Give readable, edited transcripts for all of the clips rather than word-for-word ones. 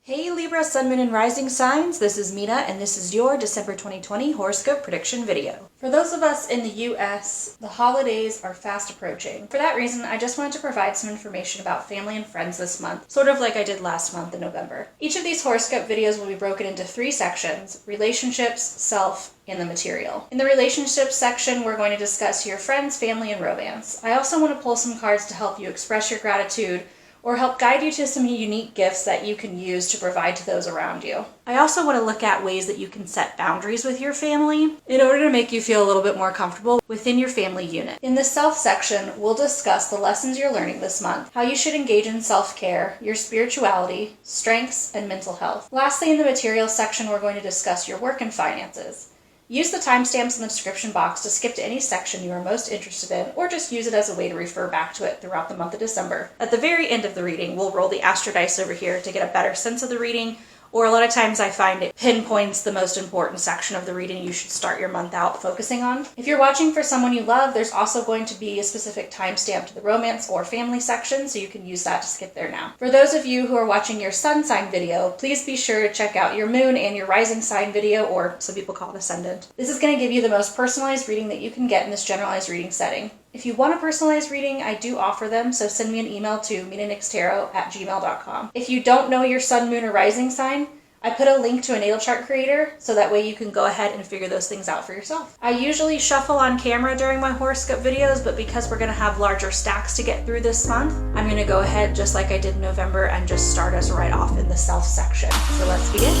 Hey Libra Sun Moon and Rising signs, this is Mina and this is your December 2020 horoscope prediction video. For those of us in the US, the holidays are fast approaching. For that reason, I just wanted to provide some information about family and friends this month, sort of like I did last month in November. Each of these horoscope videos will be broken into 3 sections: relationships, self, and the material. In the relationships section, we're going to discuss your friends, family, and romance. I also want to pull some cards to help you express your gratitude or help guide you to some unique gifts that you can use to provide to those around you. I also want to look at ways that you can set boundaries with your family in order to make you feel a little bit more comfortable within your family unit. In the self section, we'll discuss the lessons you're learning this month, how you should engage in self-care, your spirituality, strengths, and mental health. Lastly, in the material section, we're going to discuss your work and finances. Use the timestamps in the description box to skip to any section you are most interested in, or just use it as a way to refer back to it throughout the month of December. At the very end of the reading, we'll roll the astro dice over here to get a better sense of the reading, or a lot of times I find it pinpoints the most important section of the reading you should start your month out focusing on. If you're watching for someone you love, there's also going to be a specific timestamp to the romance or family section, so you can use that to skip there now. For those of you who are watching your sun sign video, please be sure to check out your moon and your rising sign video, or some people call it ascendant. This is going to give you the most personalized reading that you can get in this generalized reading setting. If you want a personalized reading, I do offer them, so send me an email to minanixtarot@gmail.com. If you don't know your sun, moon, or rising sign, I put a link to a natal chart creator, so that way you can go ahead and figure those things out for yourself. I usually shuffle on camera during my horoscope videos, but because we're going to have larger stacks to get through this month, I'm going to go ahead just like I did in November and just start us right off in the self section. So let's begin.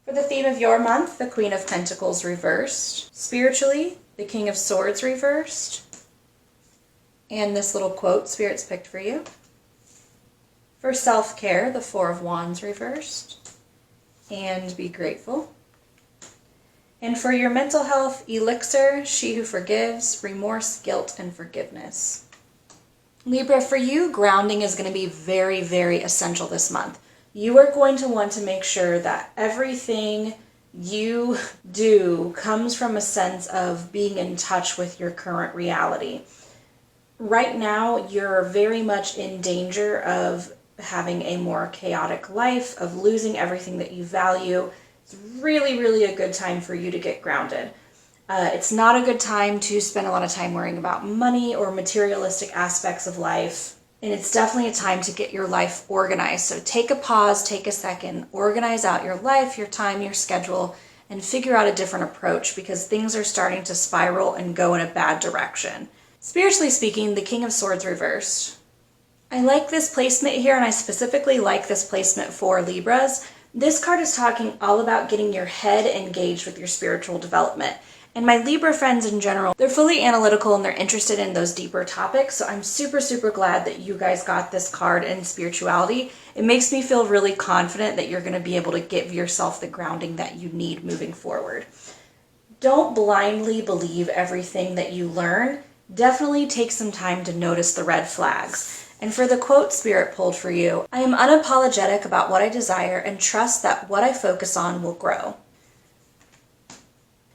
The theme of your month, the Queen of Pentacles reversed. Spiritually, the King of Swords reversed. And this little quote Spirit's picked for you. For self-care, the Four of Wands reversed. And be grateful. And for your mental health, Elixir, She Who Forgives, Remorse, Guilt, and Forgiveness. Libra, for you, grounding is going to be very, very essential this month. You are going to want to make sure that everything you do comes from a sense of being in touch with your current reality. Right now, you're very much in danger of having a more chaotic life, of losing everything that you value. It's really, really a good time for you to get grounded. It's not a good time to spend a lot of time worrying about money or materialistic aspects of life. And it's definitely a time to get your life organized. So take a pause, take a second, organize out your life, your time, your schedule, and figure out a different approach, because things are starting to spiral and go in a bad direction. Spiritually speaking, the King of Swords reversed. I like this placement here, and I specifically like this placement for Libras. This card is talking all about getting your head engaged with your spiritual development. And my Libra friends in general, they're fully analytical and they're interested in those deeper topics. So I'm super, super glad that you guys got this card in spirituality. It makes me feel really confident that you're going to be able to give yourself the grounding that you need moving forward. Don't blindly believe everything that you learn. Definitely take some time to notice the red flags. And for the quote Spirit pulled for you, I am unapologetic about what I desire and trust that what I focus on will grow.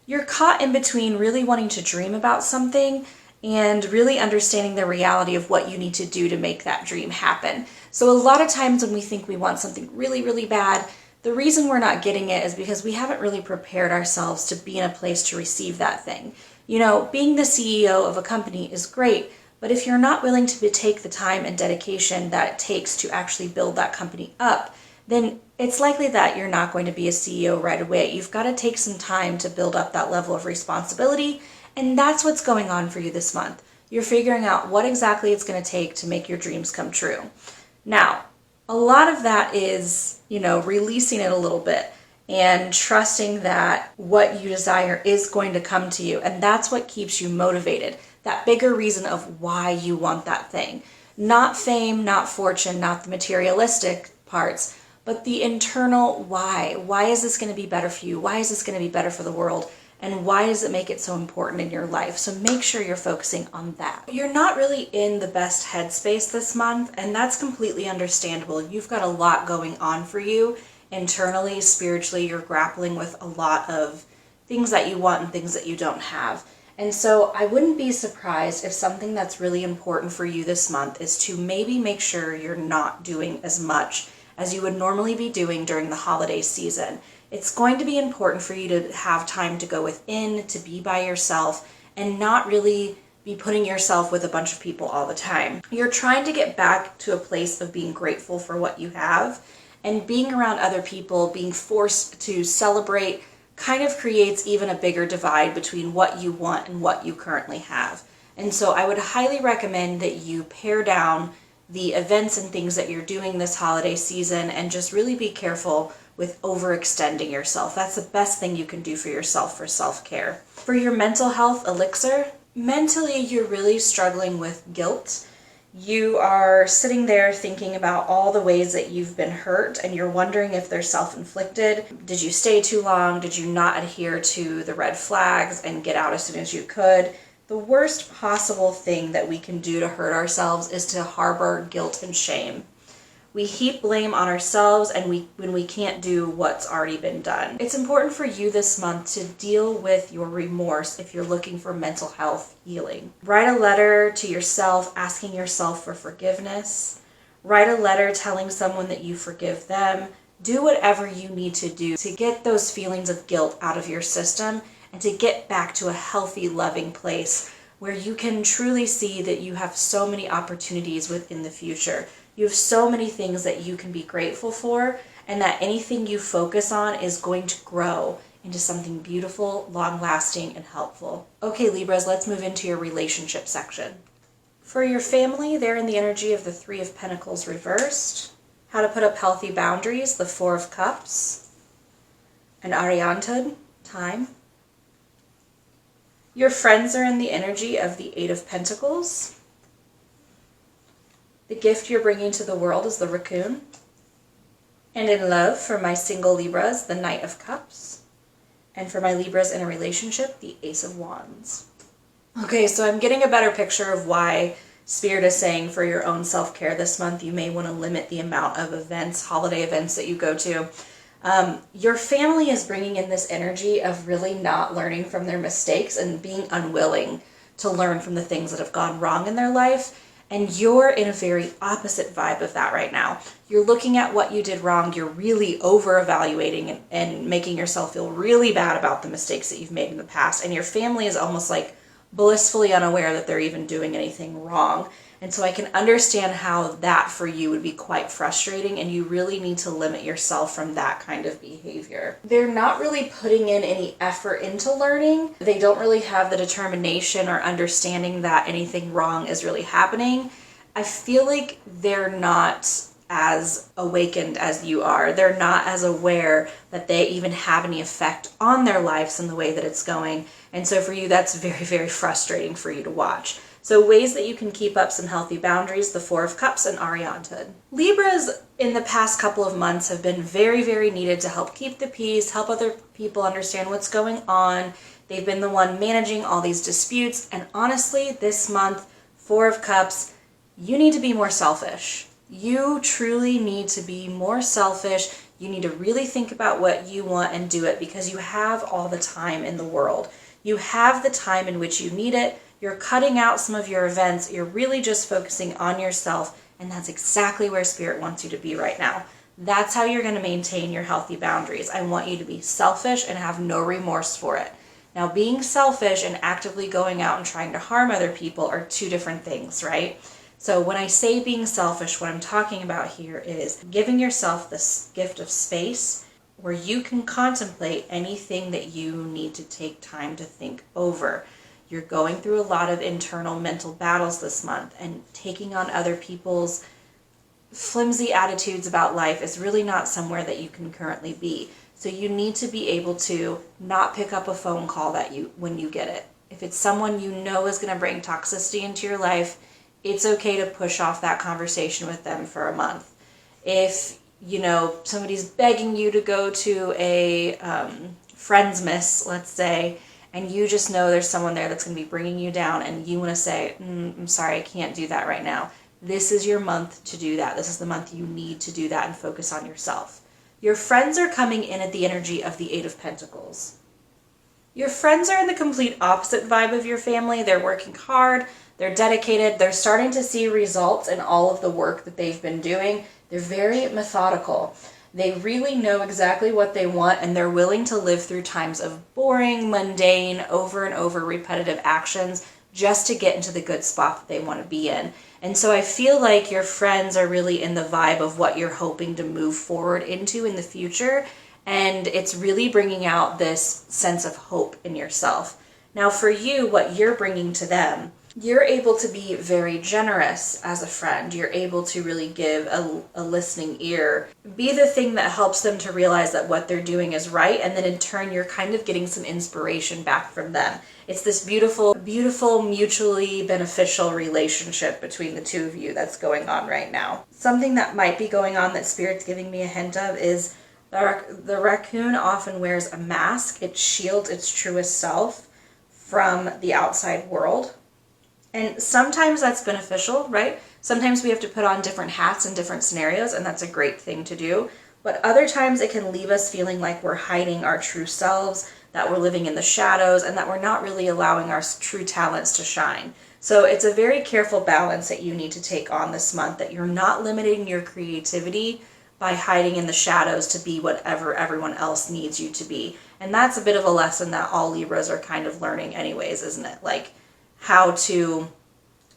You're caught in between really wanting to dream about something and really understanding the reality of what you need to do to make that dream happen. So a lot of times when we think we want something really, really bad, the reason we're not getting it is because we haven't really prepared ourselves to be in a place to receive that thing. You know, being the CEO of a company is great, but if you're not willing to take the time and dedication that it takes to actually build that company up, then it's likely that you're not going to be a CEO right away. You've got to take some time to build up that level of responsibility, and that's what's going on for you this month. You're figuring out what exactly it's going to take to make your dreams come true. Now, a lot of that is, releasing it a little bit and trusting that what you desire is going to come to you, and that's what keeps you motivated. That bigger reason of why you want that thing. Not fame, not fortune, not the materialistic parts, but the internal why. Why is this going to be better for you? Why is this going to be better for the world? And why does it make it so important in your life? So make sure you're focusing on that. You're not really in the best headspace this month, and that's completely understandable. You've got a lot going on for you internally, spiritually. You're grappling with a lot of things that you want and things that you don't have. And so I wouldn't be surprised if something that's really important for you this month is to maybe make sure you're not doing as much as you would normally be doing during the holiday season. It's going to be important for you to have time to go within, to be by yourself, and not really be putting yourself with a bunch of people all the time. You're trying to get back to a place of being grateful for what you have, and being around other people, being forced to celebrate, kind of creates even a bigger divide between what you want and what you currently have. And so I would highly recommend that you pare down the events and things that you're doing this holiday season and just really be careful with overextending yourself. That's the best thing you can do for yourself for self-care. For your mental health elixir, mentally you're really struggling with guilt. You are sitting there thinking about all the ways that you've been hurt and you're wondering if they're self-inflicted. Did you stay too long? Did you not adhere to the red flags and get out as soon as you could? The worst possible thing that we can do to hurt ourselves is to harbor guilt and shame. We heap blame on ourselves and when we can't do what's already been done. It's important for you this month to deal with your remorse if you're looking for mental health healing. Write a letter to yourself asking yourself for forgiveness. Write a letter telling someone that you forgive them. Do whatever you need to do to get those feelings of guilt out of your system and to get back to a healthy, loving place where you can truly see that you have so many opportunities within the future. You have so many things that you can be grateful for, and that anything you focus on is going to grow into something beautiful, long-lasting, and helpful. Okay, Libras, let's move into your relationship section. For your family, they're in the energy of the Three of Pentacles reversed. How to put up healthy boundaries, the Four of Cups. And Arianthood, time. Your friends are in the energy of the Eight of Pentacles. The gift you're bringing to the world is the Raccoon. And in love, for my single Libras, the Knight of Cups. And for my Libras in a relationship, the Ace of Wands. Okay, so I'm getting a better picture of why Spirit is saying for your own self-care this month, you may want to limit the amount of events, holiday events that you go to. Your family is bringing in this energy of really not learning from their mistakes and being unwilling to learn from the things that have gone wrong in their life. And you're in a very opposite vibe of that right now. You're looking at what you did wrong. You're really over-evaluating and making yourself feel really bad about the mistakes that you've made in the past. And your family is almost like blissfully unaware that they're even doing anything wrong. And so I can understand how that for you would be quite frustrating, and you really need to limit yourself from that kind of behavior. They're not really putting in any effort into learning. They don't really have the determination or understanding that anything wrong is really happening. I feel like they're not as awakened as you are. They're not as aware that they even have any effect on their lives in the way that it's going. And so for you, that's very, very frustrating for you to watch. So ways that you can keep up some healthy boundaries, the Four of Cups and Arianthood. Libras in the past couple of months have been very, very needed to help keep the peace, help other people understand what's going on. They've been the one managing all these disputes. And honestly, this month, Four of Cups, you need to be more selfish. You truly need to be more selfish. You need to really think about what you want and do it because you have all the time in the world. You have the time in which you need it. You're cutting out some of your events. You're really just focusing on yourself, and that's exactly where Spirit wants you to be right now. That's how you're going to maintain your healthy boundaries. I want you to be selfish and have no remorse for it. Now, being selfish and actively going out and trying to harm other people are two different things, right? So when I say being selfish, what I'm talking about here is giving yourself this gift of space where you can contemplate anything that you need to take time to think over. You're going through a lot of internal mental battles this month, and taking on other people's flimsy attitudes about life is really not somewhere that you can currently be. So you need to be able to not pick up a phone call when you get it. If it's someone you know is going to bring toxicity into your life, it's okay to push off that conversation with them for a month. If somebody's begging you to go to a Friendsmas, let's say, and you just know there's someone there that's going to be bringing you down, and you want to say, I'm sorry, I can't do that right now. This is your month to do that. This is the month you need to do that and focus on yourself. Your friends are coming in at the energy of the Eight of Pentacles. Your friends are in the complete opposite vibe of your family. They're working hard, they're dedicated, they're starting to see results in all of the work that they've been doing. They're very methodical. They really know exactly what they want, and they're willing to live through times of boring, mundane, over and over repetitive actions just to get into the good spot that they want to be in. And so I feel like your friends are really in the vibe of what you're hoping to move forward into in the future. And it's really bringing out this sense of hope in yourself. Now for you, what you're bringing to them, you're able to be very generous as a friend. You're able to really give a listening ear, be the thing that helps them to realize that what they're doing is right. And then in turn, you're kind of getting some inspiration back from them. It's this beautiful, beautiful, mutually beneficial relationship between the two of you that's going on right now. Something that might be going on that Spirit's giving me a hint of is the raccoon often wears a mask. It shields its truest self from the outside world. And sometimes that's beneficial, right? Sometimes we have to put on different hats in different scenarios, and that's a great thing to do. But other times it can leave us feeling like we're hiding our true selves, that we're living in the shadows, and that we're not really allowing our true talents to shine. So it's a very careful balance that you need to take on this month, that you're not limiting your creativity by hiding in the shadows to be whatever everyone else needs you to be. And that's a bit of a lesson that all Libras are kind of learning anyways, isn't it? Like how to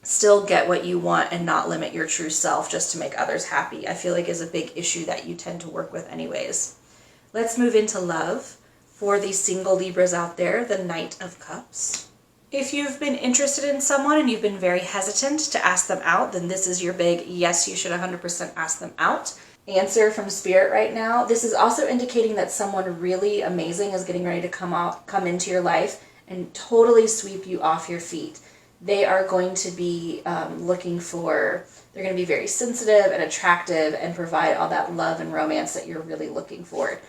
still get what you want and not limit your true self just to make others happy, I feel like is a big issue that you tend to work with anyways. Let's move into love. For the single Libras out there, the Knight of Cups. If you've been interested in someone and you've been very hesitant to ask them out, then this is your big yes, you should 100% ask them out answer from Spirit right now. This is also indicating that someone really amazing is getting ready to come into your life and totally sweep you off your feet. They are going to be they're going to be very sensitive and attractive and provide all that love and romance that you're really looking for.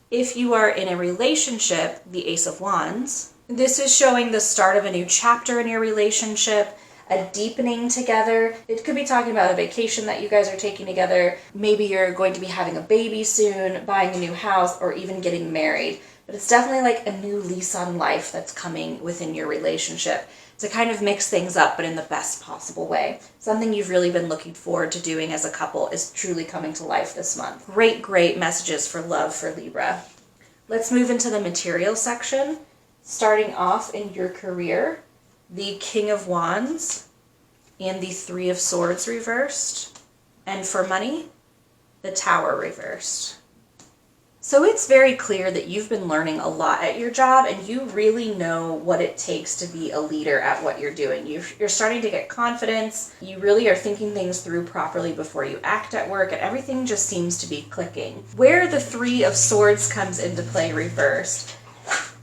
If you are in a relationship, the Ace of Wands, this is showing the start of a new chapter in your relationship, a deepening together. It could be talking about a vacation that you guys are taking together. Maybe you're going to be having a baby soon, buying a new house, or even getting married. But it's definitely like a new lease on life that's coming within your relationship to kind of mix things up, but in the best possible way. Something you've really been looking forward to doing as a couple is truly coming to life this month. Great, great messages for love for Libra. Let's move into the material section. Starting off in your career, the King of Wands and the Three of Swords reversed. And for money, the Tower reversed. So it's very clear that you've been learning a lot at your job and you really know what it takes to be a leader at what you're doing. You're starting to get confidence. You really are thinking things through properly before you act at work, and everything just seems to be clicking. Where the Three of Swords comes into play reversed,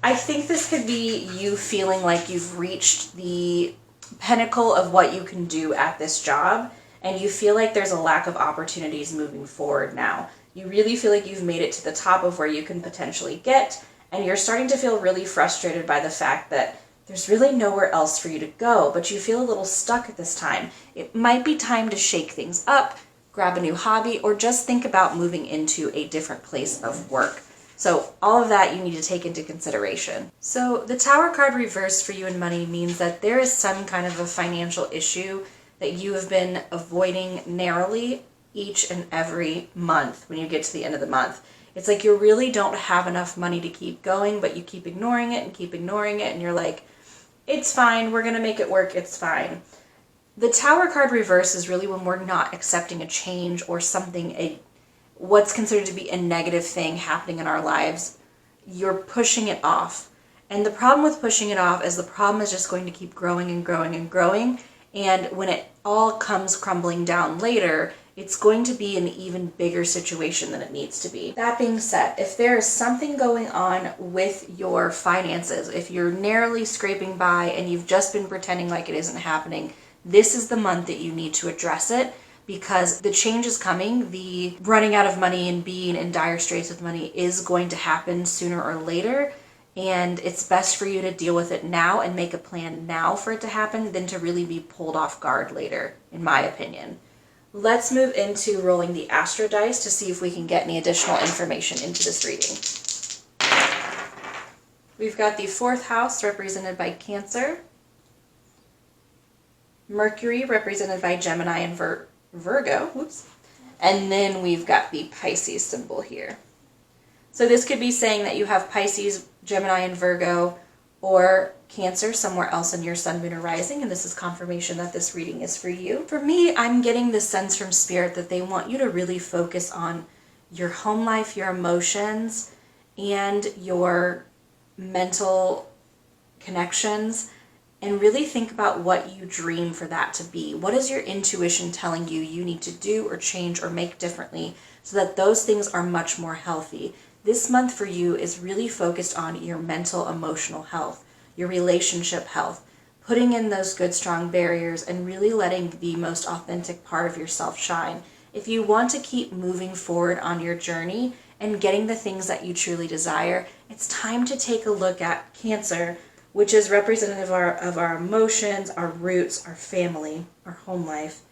I think this could be you feeling like you've reached the pinnacle of what you can do at this job, and you feel like there's a lack of opportunities moving forward now. You really feel like you've made it to the top of where you can potentially get, and you're starting to feel really frustrated by the fact that there's really nowhere else for you to go, but you feel a little stuck at this time. It might be time to shake things up, grab a new hobby, or just think about moving into a different place of work. So all of that you need to take into consideration. So the Tower card reversed for you in money means that there is some kind of a financial issue that you have been avoiding narrowly each and every month when you get to the end of the month. It's like you really don't have enough money to keep going, but you keep ignoring it, and you're like, it's fine, we're going to make it work, it's fine. The Tower card reverse is really when we're not accepting a change or something, what's considered to be a negative thing happening in our lives. You're pushing it off. And the problem with pushing it off is the problem is just going to keep growing and growing and growing. And when it all comes crumbling down later, it's going to be an even bigger situation than it needs to be. That being said, if there is something going on with your finances, if you're narrowly scraping by and you've just been pretending like it isn't happening, this is the month that you need to address it, because the change is coming. The running out of money and being in dire straits with money is going to happen sooner or later. And it's best for you to deal with it now and make a plan now for it to happen than to really be pulled off guard later, in my opinion. Let's move into rolling the Astro Dice to see if we can get any additional information into this reading. We've got the 4th house represented by Cancer, Mercury represented by Gemini and Virgo, whoops. And then we've got the Pisces symbol here. So this could be saying that you have Pisces, Gemini, and Virgo, or Cancer somewhere else in your sun, moon, or rising, and this is confirmation that this reading is for you. For me, I'm getting the sense from Spirit that they want you to really focus on your home life, your emotions, and your mental connections, and really think about what you dream for that to be. What is your intuition telling you you need to do or change or make differently so that those things are much more healthy? This month for you is really focused on your mental, emotional health, your relationship health, putting in those good, strong barriers and really letting the most authentic part of yourself shine. If you want to keep moving forward on your journey and getting the things that you truly desire, it's time to take a look at Cancer, which is representative of our emotions, our roots, our family, our home life,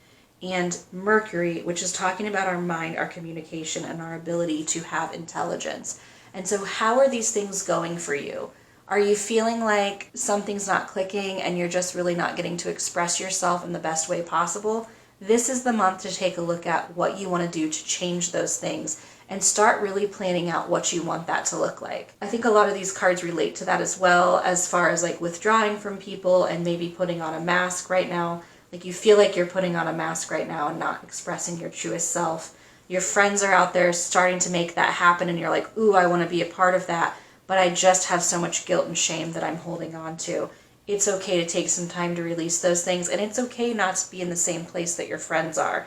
and Mercury, which is talking about our mind, our communication, and our ability to have intelligence. And so how are these things going for you? Are you feeling like something's not clicking and you're just really not getting to express yourself in the best way possible? This is the month to take a look at what you want to do to change those things and start really planning out what you want that to look like. I think a lot of these cards relate to that as well, as far as like withdrawing from people and maybe putting on a mask right now. Like you feel like you're putting on a mask right now and not expressing your truest self. Your friends are out there starting to make that happen and you're like, ooh, I want to be a part of that, but I just have so much guilt and shame that I'm holding on to. It's okay to take some time to release those things, and it's okay not to be in the same place that your friends are.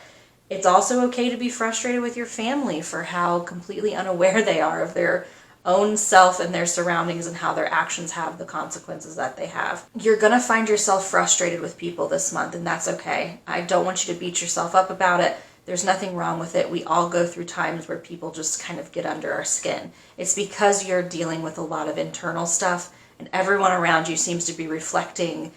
It's also okay to be frustrated with your family for how completely unaware they are of their own self and their surroundings and how their actions have the consequences that they have. You're going to find yourself frustrated with people this month, and that's okay. I don't want you to beat yourself up about it. There's nothing wrong with it. We all go through times where people just kind of get under our skin. It's because you're dealing with a lot of internal stuff, and everyone around you seems to be reflecting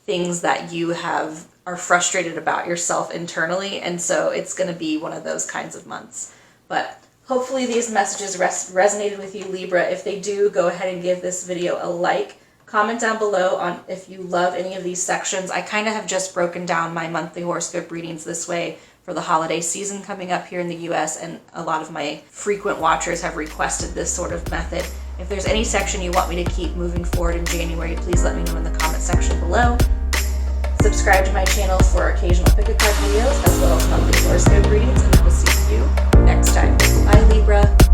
things that you are frustrated about yourself internally, and so it's going to be one of those kinds of months. But hopefully these messages resonated with you, Libra. If they do, go ahead and give this video a like. Comment down below on if you love any of these sections. I kind of have just broken down my monthly horoscope readings this way for the holiday season coming up here in the US, and a lot of my frequent watchers have requested this sort of method. If there's any section you want me to keep moving forward in January, please let me know in the comment section below. Subscribe to my channel for occasional pick-a-card videos as well as monthly horoscope readings, and I will see you next time. Bye, Libra.